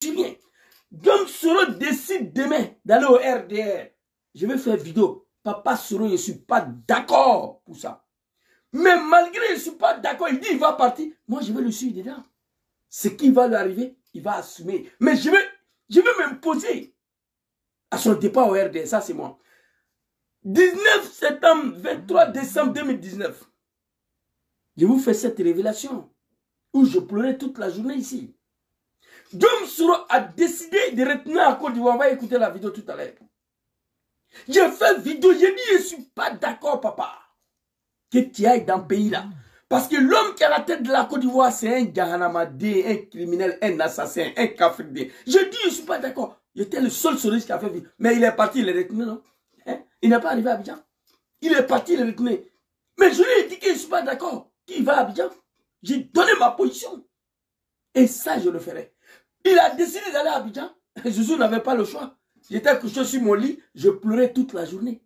Julien. Guillaume Soro décide demain d'aller au RDR. Je vais faire vidéo. Papa Soro, je ne suis pas d'accord pour ça. Mais malgré je ne suis pas d'accord, il dit il va partir. Moi, je vais le suivre dedans. Ce qui va lui arriver, il va assumer. Mais je vais m'imposer à son départ au RDR. Ça, c'est moi. 19 septembre, 23 décembre 2019. Je vous fais cette révélation où je pleurais toute la journée ici. Guillaume Soro a décidé de retenir à Côte d'Ivoire. On va écouter la vidéo tout à l'heure. J'ai fait vidéo, j'ai dit je ne suis pas d'accord, papa, que tu ailles dans le pays là. Parce que l'homme qui est à la tête de la Côte d'Ivoire, c'est un Gahanamadé, un criminel, un assassin, un cafridé. Je dis je ne suis pas d'accord. J'étais le seul soliste qui a fait vidéo. Mais il est parti, il est retenu, non? Hein? Il n'est pas arrivé à Abidjan. Il est parti, il est retenu. Mais je lui ai dit que je ne suis pas d'accord. Qu'il va à Abidjan. J'ai donné ma position. Et ça, je le ferai. Il a décidé d'aller à Abidjan. Zouzou n'avait pas le choix. J'étais couché sur mon lit, je pleurais toute la journée.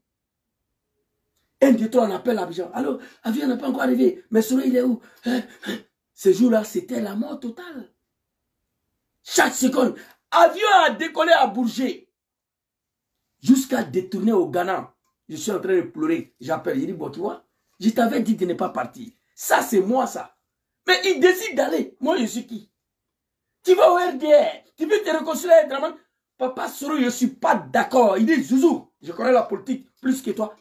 Un des trois, on appelle Abidjan. Alors, avion n'est pas encore arrivé. Mais Soro, il est où? Ce jour-là, c'était la mort totale. Chaque seconde, avion a décollé à Bourget. Jusqu'à détourner au Ghana. Je suis en train de pleurer. J'appelle, il dit, bon, tu vois, je t'avais dit de ne pas partir. Ça, c'est moi, ça. Mais il décide d'aller. Moi, je suis qui? Tu vas au RDR. Tu veux te réconcilier avec Draman? Papa Soro, je ne suis pas d'accord. Il dit, Zouzou, je connais la politique plus que toi.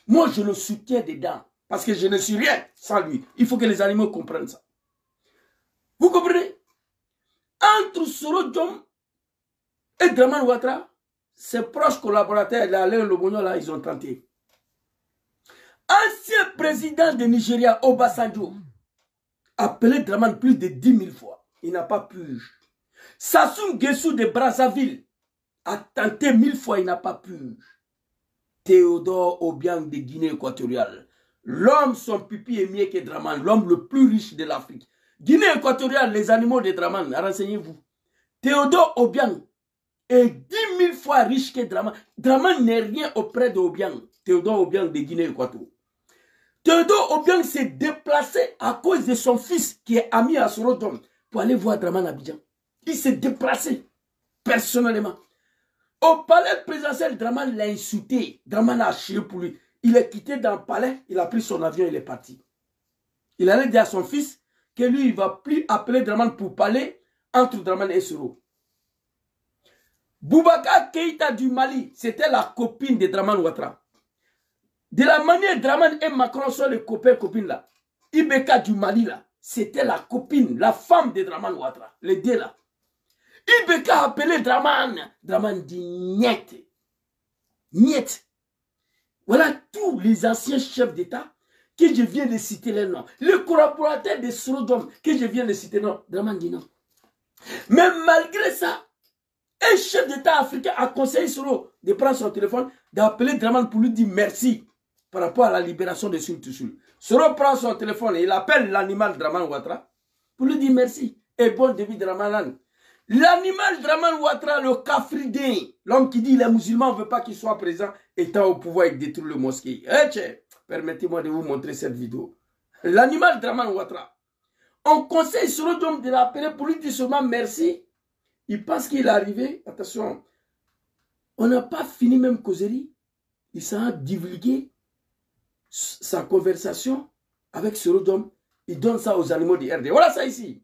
Moi, je le soutiens dedans. Parce que je ne suis rien sans lui. Il faut que les animaux comprennent ça. Vous comprenez? Entre Soro Diom et Dramane Ouattara, ses proches collaborateurs, Alain Lobogno, là, ils ont tenté. Ancien président de Nigeria, Obasanjo, appelé Dramane plus de 10 000 fois. Il n'a pas pu. Sassou Nguesso de Brazzaville a tenté 1000 fois, il n'a pas pu. Théodore Obiang de Guinée équatoriale. L'homme, son pipi est mieux que Dramane, l'homme le plus riche de l'Afrique. Guinée équatoriale, les animaux de Dramane, renseignez-vous. Théodore Obiang est 10 000 fois riche que Dramane. Dramane n'est rien auprès d'Obiang. Théodore Obiang de Guinée équatoriale. Théodore Obiang s'est déplacé à cause de son fils qui est ami à Soro Diom pour aller voir Dramane à Abidjan. Il s'est déplacé personnellement. Au palais présidentiel, Dramane l'a insulté. Dramane a chié pour lui. Il est quitté dans le palais, il a pris son avion, il est parti. Il allait dire à son fils que lui, il ne va plus appeler Dramane pour parler entre Dramane et Soro. Boubacar Keïta du Mali, c'était la copine de Dramane Ouattara. De la manière Dramane et Macron sont les copains-copines là. Ibeka du Mali là, c'était la copine, la femme de Dramane Ouattara. Les deux là. Ibeka a appelé Dramane. Dramane dit niet. Niet. Voilà tous les anciens chefs d'État que je viens de citer les noms. Le collaborateur de Soro Diom que je viens de citer non. Dramane dit non. Mais malgré ça, un chef d'État africain a conseillé Soro de prendre son téléphone, d'appeler Dramane pour lui dire merci par rapport à la libération de Sul Tusul. Soro prend son téléphone et il appelle l'animal Dramane Ouattara pour lui dire merci et bon début de Ramadan. L'animal Dramane Ouattara, le cafridin, l'homme qui dit les musulmans ne veulent pas qu'il soit présent, étant au pouvoir et détruire le mosquée. Permettez-moi de vous montrer cette vidéo. L'animal Dramane Ouattara. On conseille Soro Diom de l'appeler pour lui dire seulement merci. Il pense qu'il est arrivé. Attention, on n'a pas fini même causerie. Il s'en a divulgué sa conversation avec Soro Diom. Il donne ça aux animaux du RD. Voilà ça ici.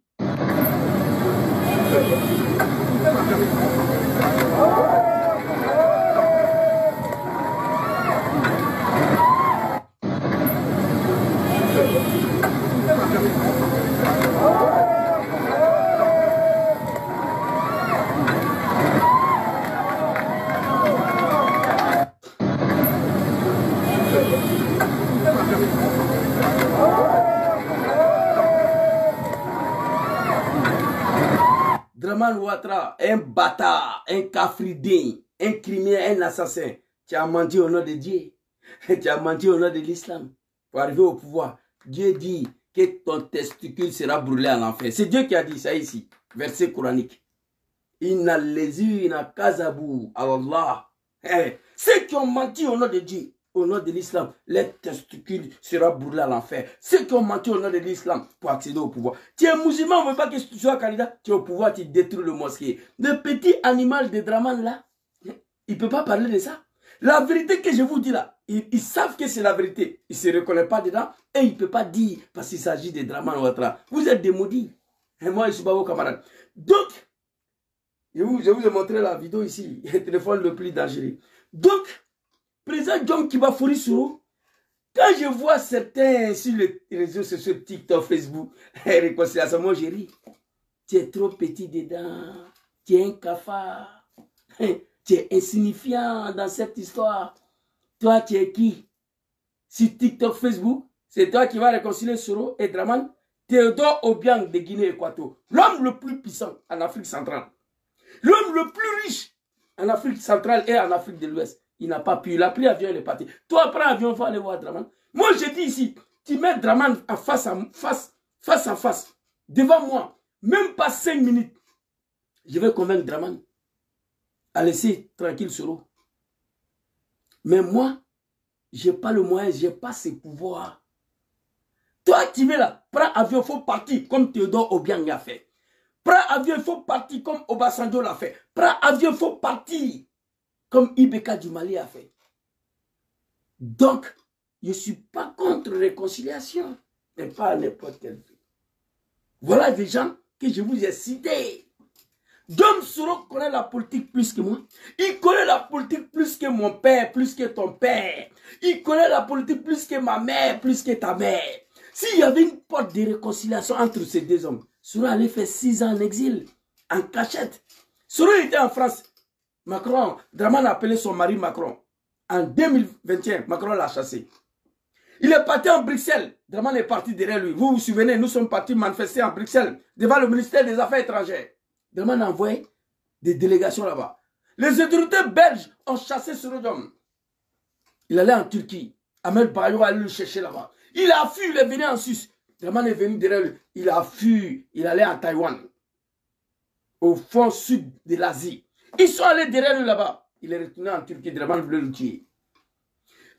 Dramane Ouattara, un bâtard, un cafridin, un criminel, un assassin. Tu as menti au nom de Dieu. Tu as menti au nom de l'islam. Pour arriver au pouvoir, Dieu dit que ton testicule sera brûlé en enfer. C'est Dieu qui a dit ça ici. Verset coranique. Inna lezina kazabu Allah. Ceux qui ont menti au nom de Dieu, au nom de l'islam, les testicules seront brûlés à l'enfer. Ceux qui ont menti au nom de l'islam pour accéder au pouvoir. Tu es musulman, on ne veut pas que tu sois candidat, tu es au pouvoir, tu détruis le mosquée. Le petit animal de Draman là, il ne peut pas parler de ça. La vérité que je vous dis là, ils savent que c'est la vérité. Ils ne se reconnaissent pas dedans et ils ne peuvent pas dire parce qu'il s'agit de Draman Ouattara. Vous êtes des maudits. Et moi, je ne suis pas vos camarades. Donc, je vous ai montré la vidéo ici. Le téléphone le plus dangereux. Donc, président John Kibafori Soro, quand je vois certains sur les réseaux sociaux, TikTok, Facebook, réconciliation, moi je ris. Tu es trop petit dedans. Tu es un cafard. Tu es insignifiant dans cette histoire. Toi, tu es qui? Sur TikTok, Facebook, c'est toi qui vas réconcilier Soro et Draman. Théodore Obiang de Guinée-Équatoriale. L'homme le plus puissant en Afrique centrale. L'homme le plus riche en Afrique centrale et en Afrique de l'Ouest. Il n'a pas pu. Il a pris avion, il est parti. Toi, prends avion, il faut aller voir Draman. Moi, je dis ici, tu mets Draman à face à face, devant moi. Même pas 5 minutes. Je vais convaincre Draman à laisser tranquille Soro. Mais moi, je n'ai pas le moyen, je n'ai pas ces pouvoirs. Toi, tu veux là, prends avion, il faut partir comme Théodore Obiang a fait. Prends avion, il faut partir comme Obasanjo l'a fait. Prends avion, il faut partir comme Ibeka du Mali a fait. Donc, je ne suis pas contre réconciliation, mais pas à n'importe quel prix. Voilà des gens que je vous ai cités. Dom Soro connaît la politique plus que moi. Il connaît la politique plus que mon père, plus que ton père. Il connaît la politique plus que ma mère, plus que ta mère. S'il y avait une porte de réconciliation entre ces deux hommes, Soro allait faire 6 ans en exil, en cachette. Soro était en France. Macron, Draman a appelé son mari Macron. En 2021, Macron l'a chassé. Il est parti en Bruxelles. Draman est parti derrière lui. Vous vous souvenez, nous sommes partis manifester en Bruxelles, devant le ministère des Affaires étrangères. Draman a envoyé des délégations là-bas. Les autorités belges ont chassé Soro Diom. Il allait en Turquie. Ahmed Bayo allait le chercher là-bas. Il a fui, il est venu en Suisse. Draman est venu derrière lui. Il a fui, il allait en Taïwan. Au fond sud de l'Asie. Ils sont allés derrière lui là-bas. Il est retourné en Turquie. Draman voulait le tuer.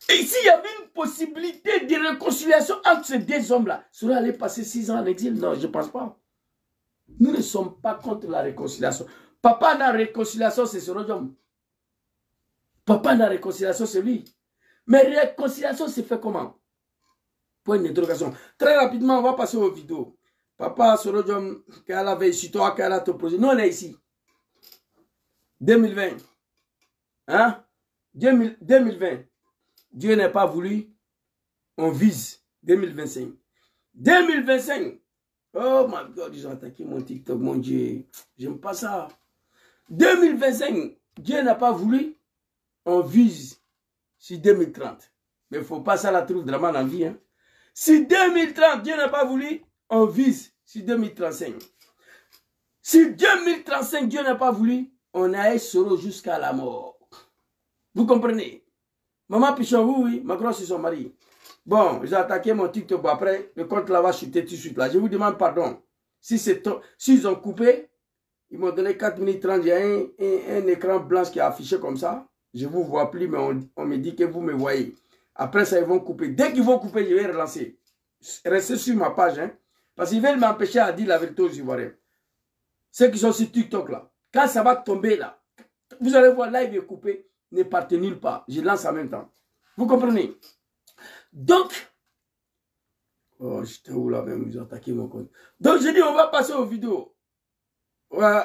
Et s'il y avait une possibilité de réconciliation entre ces deux hommes-là, Soro allait passer 6 ans en exil? Non, je ne pense pas. Nous ne sommes pas contre la réconciliation. Papa dans la réconciliation, c'est Soro Diom. Papa dans la réconciliation, c'est lui. Mais réconciliation, c'est fait comment? Point d'interrogation. Très rapidement, on va passer aux vidéos. Papa Soro Diom, qu'elle avait ici, toi, qu'elle a te posé. Nous, on est ici. 2020. Hein? 2020. Dieu n'a pas voulu. On vise 2025. 2025. Oh my God, ils ont attaqué mon TikTok, mon Dieu. J'aime pas ça. 2025. Dieu n'a pas voulu. On vise sur 2030. Mais il ne faut pas ça la trouve Draman en vie. Hein. Si 2030, Dieu n'a pas voulu, on vise sur 2035. Si 2035, Dieu n'a pas voulu, on a Soro jusqu'à la mort. Vous comprenez? Maman Pichon, oui, Macron c'est son mari. Bon, j'ai attaqué mon TikTok. Après, le compte là va chuter tout de suite. Là. Je vous demande pardon. S'ils ont coupé, ils m'ont donné 4 minutes 30. Il y a un écran blanc qui est affiché comme ça. Je ne vous vois plus, mais on me dit que vous me voyez. Après ça, ils vont couper. Dès qu'ils vont couper, je vais relancer. Restez sur ma page. Hein, parce qu'ils veulent m'empêcher à dire la vérité aux Ivoiriens. Ceux qui sont sur TikTok là. Quand ça va tomber là, vous allez voir, live est coupé. Ne partez nulle part. Je lance en même temps. Vous comprenez? Donc, oh, j'étais où là même, ils ont attaqué mon compte. Donc, j'ai dit, on va passer aux vidéos. Ouais,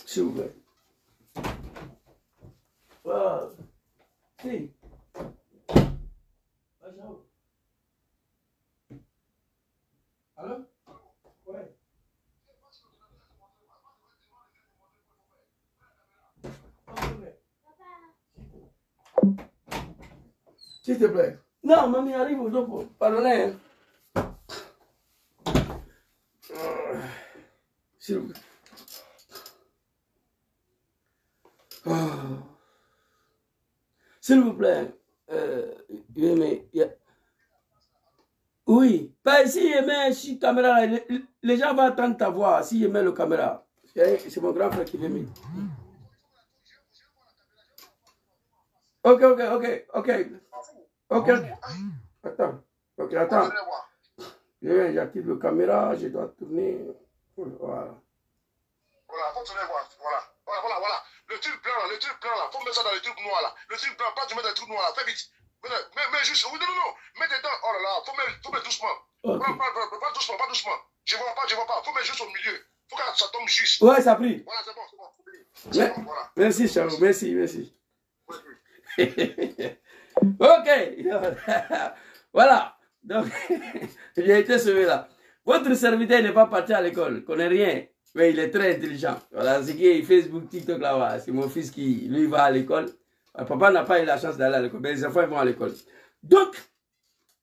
s'il vous plaît. Si. Allô? Ouais. S'il te plaît. Non, mamie arrive au dos. Pardonnez. S'il vous plaît. S'il vous plaît. Oui. Pas si je mets sur caméra, les gens vont entendre ta voix. Si je mets le caméra. C'est mon grand frère qui veut mettre. Ok. Attends. Ok, attends. J'active le caméra, je dois tourner. Voilà. Voilà, faut tourner voir. Voilà. Le truc blanc là, faut mettre ça dans le truc noir là. Le truc blanc, pas tu mets des trucs noirs là, fais vite. Mais juste, oui, non. Mets dedans, oh là là, faut mettre doucement. Okay. Pas doucement. Je vois pas. Faut mettre juste au milieu. Faut que ça tombe juste. Ouais, ça a pris. Voilà, c'est bon. Bon, voilà. Merci, Charles, merci. Ok. Voilà. Donc, j'ai été sauvé là. Votre serviteur n'est pas parti à l'école, il connaît rien, mais il est très intelligent. Voilà, c'est qui est Facebook, TikTok là-bas. C'est mon fils qui, lui, va à l'école. Papa n'a pas eu la chance d'aller à l'école, mais les enfants ils vont à l'école. Donc,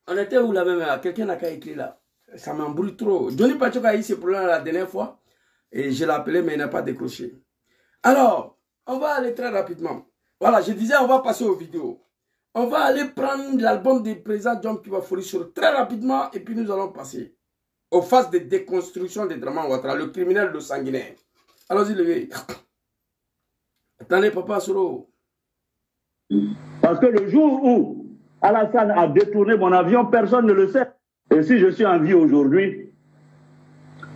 on était où là même? Quelqu'un n'a qu'à écrire là. Ça m'embrouille trop. Johnny Pachouk a eu ce problème la dernière fois. Et je l'ai appelé, mais il n'a pas décroché. Alors, on va aller très rapidement. Voilà, je disais, on va passer aux vidéos. On va aller prendre l'album du président John Kibafori sur très rapidement. Et puis nous allons passer aux phases de déconstruction de Draman Ouattara, le criminel de sanguinaire. Allons-y, levez. Attendez, Papa Soro. Parce que le jour où Alassane a détourné mon avion, personne ne le sait. Et si je suis en vie aujourd'hui,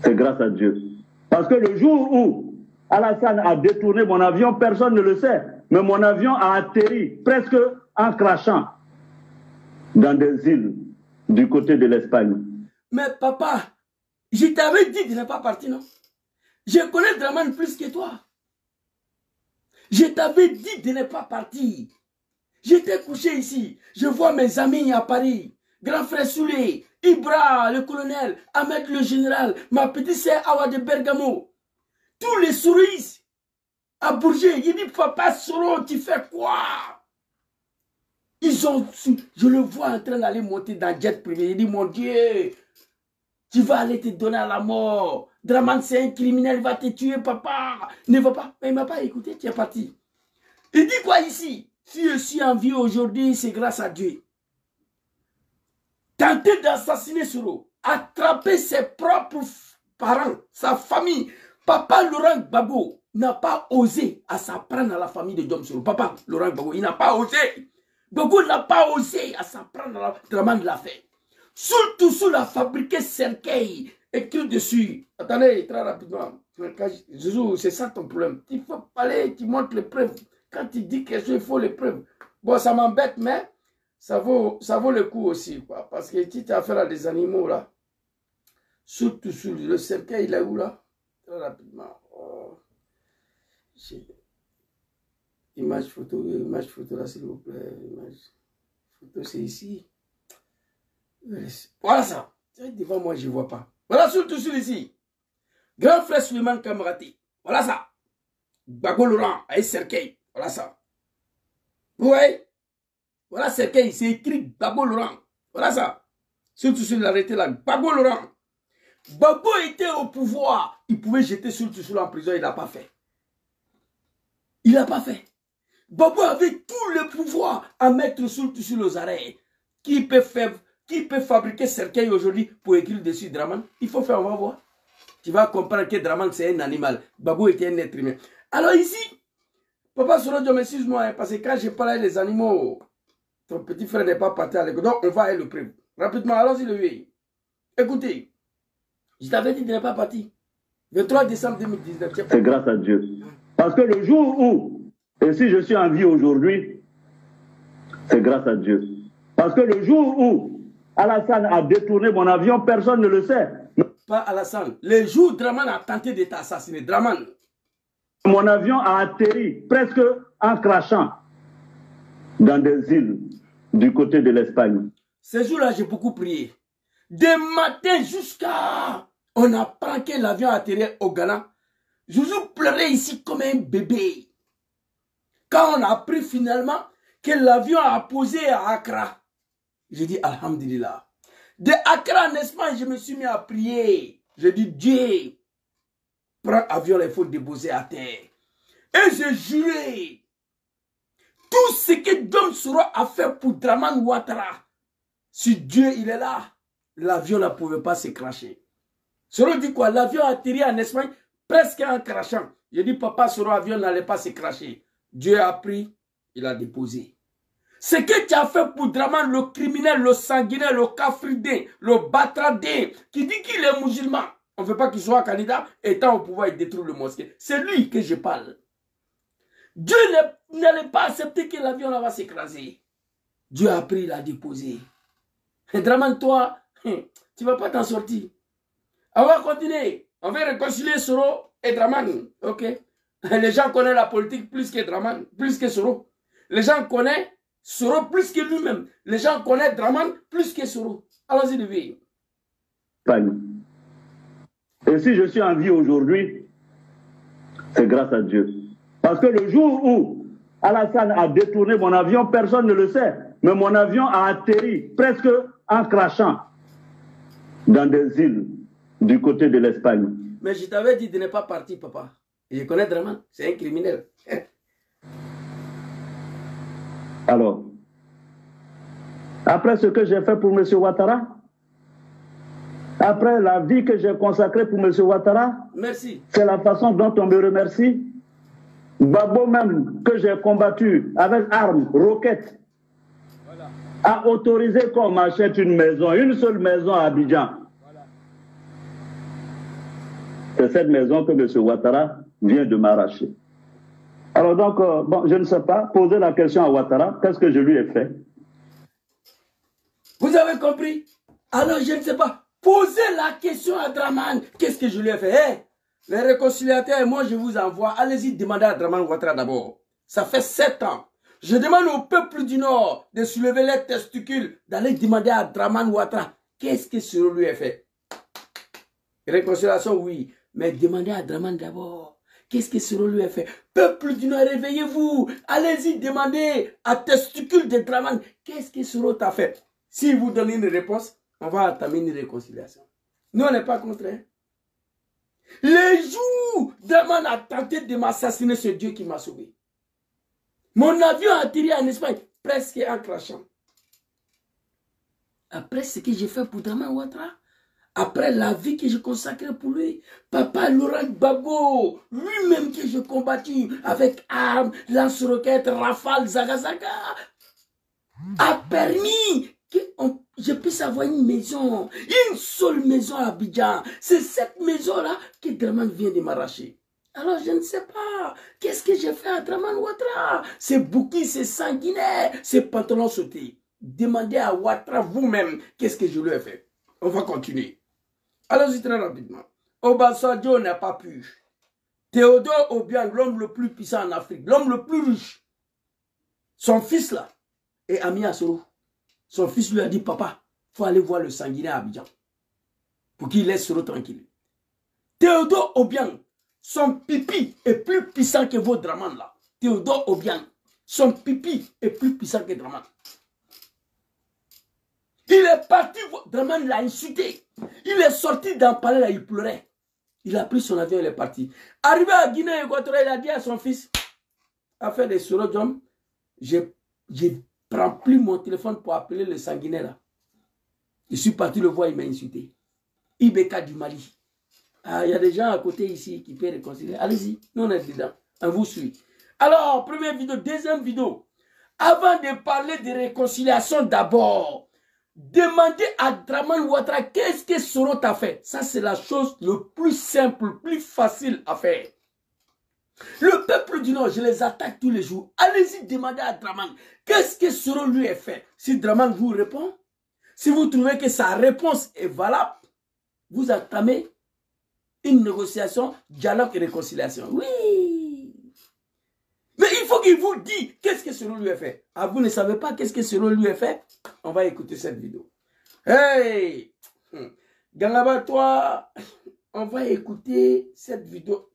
c'est grâce à Dieu. Parce que le jour où Alassane a détourné mon avion, personne ne le sait. Mais mon avion a atterri presque en crachant dans des îles du côté de l'Espagne. Mais papa, je t'avais dit de ne pas partir, non? Je connais Draman plus que toi. Je t'avais dit de ne pas partir. J'étais couché ici. Je vois mes amis à Paris. Grand frère Soulé, Ibra, le colonel, Ahmed le général, ma petite sœur Awa de Bergamo. Tous les souris à Bourget. Il dit, Papa Soro, tu fais quoi? Ils ont su. Je le vois en train d'aller monter dans jet privé. Il dit, mon Dieu, tu vas aller te donner à la mort. Draman, c'est un criminel, il va te tuer, papa. Ne va pas. Mais il ne m'a pas écouté, tu es parti. Il dit quoi ici? Si je suis en vie aujourd'hui, c'est grâce à Dieu. Tenter d'assassiner Soro, attraper ses propres parents, sa famille. Papa Laurent Gbagbo n'a pas osé à s'apprendre à la famille de Dom Soro. Papa Laurent Gbagbo, il n'a pas osé. Gbagbo n'a pas osé à s'apprendre à la Draman de la fait. Surtout sous la fabriqué cercueil, écrit dessus. Attendez, très rapidement. Jésus, c'est ça ton problème. Il faut parler, tu montres les preuves. Quand tu dis quelque chose, il faut les preuves. Bon, ça m'embête, mais ça vaut le coup aussi, quoi. Parce que si tu as affaire à des animaux, là, surtout sur le cercueil, il est où, là? Très rapidement. Oh. Image photo, là, s'il vous plaît. Image photo, c'est ici. Voilà ça. Devant moi, je ne vois pas. Voilà surtout celui-ci. Grand frère Suleiman Kamarati. Voilà ça. Gbagbo Laurent, avec cercueil. Voilà ça. Vous voyez? Voilà cercueil, c'est écrit Gbagbo Laurent. Voilà ça. Surtout sur l'arrêté là. Gbagbo Laurent. Gbagbo était au pouvoir. Il pouvait jeter surtout en prison. Il n'a pas fait. Il n'a pas fait. Gbagbo avait tout le pouvoir à mettre surtout sur les arrêts. Qui peut fabriquer cercueil aujourd'hui pour écrire dessus Draman? Il faut faire, on va voir. Tu vas comprendre que Draman c'est un animal. Gbagbo était un être humain. Alors ici, Papa Soro, excuse-moi, parce que quand je parlais des animaux, ton petit frère n'est pas parti à l'école. Donc on va aller le prendre. Rapidement, allons-y le vieil. Écoutez, je t'avais dit de ne pas partir. 23 décembre 2019. C'est grâce à Dieu. Parce que le jour où, et si je suis en vie aujourd'hui, c'est grâce à Dieu. Parce que le jour où Alassane a détourné mon avion, personne ne le sait. Pas Alassane. Le jour où Draman a tenté de t'assassiner, Draman. Mon avion a atterri presque en crachant dans des îles du côté de l'Espagne. Ce jour-là, j'ai beaucoup prié. De matin jusqu'à... On apprend que l'avion a atterri au Ghana. Joujou pleurait ici comme un bébé. Quand on a appris finalement que l'avion a posé à Accra, j'ai dit Alhamdulillah. De Accra en Espagne, je me suis mis à prier. J'ai dit Dieu, prends l'avion, il faut déposer à terre. Et j'ai juré. Tout ce que Dom Soro a fait pour Draman Ouattara, si Dieu il est là, l'avion ne pouvait pas se cracher. Soro dit quoi? L'avion a atterri en Espagne presque en crachant. J'ai dit, Papa Soro, l'avion n'allait pas se cracher. Dieu a pris, il a déposé. Ce que tu as fait pour Draman, le criminel, le sanguinaire, le cafridé, le batradé, qui dit qu'il est musulman, on ne veut pas qu'il soit candidat, étant au pouvoir, il détruit le mosquée. C'est lui que je parle. Dieu n'allait pas accepter que l'avion là va s'écraser. Dieu a pris, il a déposé. Et Draman, toi, tu ne vas pas t'en sortir. On va continuer. On va réconcilier Soro et Draman. Ok. Les gens connaissent la politique plus que Draman, plus que Soro. Les gens connaissent Soro plus que lui-même. Les gens connaissent Draman plus que Soro. Allons-y de vie. Et si je suis en vie aujourd'hui, c'est grâce à Dieu. Parce que le jour où Alassane a détourné mon avion, personne ne le sait. Mais mon avion a atterri presque en crachant dans des îles du côté de l'Espagne. Mais je t'avais dit de ne pas partir, papa. Et je connais Draman, c'est un criminel. Alors, après ce que j'ai fait pour M. Ouattara, après la vie que j'ai consacrée pour M. Ouattara, merci. C'est la façon dont on me remercie. Babo même, que j'ai combattu avec armes, roquettes, voilà, a autorisé qu'on m'achète une maison, une seule maison à Abidjan. Voilà. C'est cette maison que M. Ouattara vient de m'arracher. Alors donc, bon, je ne sais pas, poser la question à Ouattara, qu'est-ce que je lui ai fait? Vous avez compris? Alors je ne sais pas, posez la question à Draman, qu'est-ce que je lui ai fait? Hey, les réconciliateurs, moi je vous envoie, allez-y demander à Draman Ouattara d'abord. Ça fait 7 ans. Je demande au peuple du Nord de soulever les testicules, d'aller demander à Draman Ouattara, qu'est-ce que ce lui a fait? Réconciliation, oui, mais demandez à Draman d'abord. Qu'est-ce que ce lui a fait? Peuple du Nord, réveillez-vous. Allez-y demander à testicules de Draman, qu'est-ce que ce t'a fait? Si vous donnez une réponse, on va entamer une réconciliation. Nous, on n'est pas contre. Hein? Les jours, Draman a tenté de m'assassiner, c'est Dieu qui m'a sauvé. Mon avion a atterri en Espagne, presque en crachant. Après ce que j'ai fait pour Draman Ouattara, après la vie que je consacrais pour lui, Papa Laurent Gbagbo, lui-même que j'ai combattu avec armes, lance-roquettes, rafales, zagazaga, a permis que je puisse avoir une maison, une seule maison à Abidjan. C'est cette maison-là que Draman vient de m'arracher. Alors je ne sais pas, qu'est-ce que j'ai fait à Draman Ouattara? C'est bouquis, c'est sanguinaire, c'est pantalon sauté. Demandez à Ouattara vous-même qu'est-ce que je lui ai fait. On va continuer. Allons-y très rapidement. Obasanjo n'a pas pu. Théodore Obiang, l'homme le plus puissant en Afrique, l'homme le plus riche, son fils là, est ami à Soro. Son fils lui a dit, papa, il faut aller voir le sanguinaire à Abidjan, pour qu'il laisse Soro tranquille. Théodore Obiang, son pipi est plus puissant que vos Draman là. Théodore Obiang, son pipi est plus puissant que Draman. Il est parti, Draman l'a insulté. Il est sorti d'un palais là, il pleurait. Il a pris son avion, il est parti. Arrivé à Guinée équatoriale, il a dit à son fils, affaire de Sorodjom, je prends plus mon téléphone pour appeler le sanguinaire là. Je suis parti le voir, il m'a insulté. Ibeka du Mali. Ah, il y a des gens à côté ici qui peuvent réconcilier. Allez-y, nous on est dedans. On vous suit. Alors, première vidéo, deuxième vidéo. Avant de parler de réconciliation d'abord, demandez à Draman Ouattara qu'est-ce que Soro t'a fait. Ça, c'est la chose le plus simple, plus facile à faire. Le peuple du Nord, je les attaque tous les jours. Allez-y demander à Draman qu'est-ce que Soro lui a fait. Si Draman vous répond, si vous trouvez que sa réponse est valable, vous entamez une négociation, dialogue et réconciliation. Oui. Mais il faut qu'il vous dise qu'est-ce que Soro lui a fait. Ah, vous ne savez pas qu'est-ce que Soro lui a fait? On va écouter cette vidéo. Hey! Galaba, toi, on va écouter cette vidéo.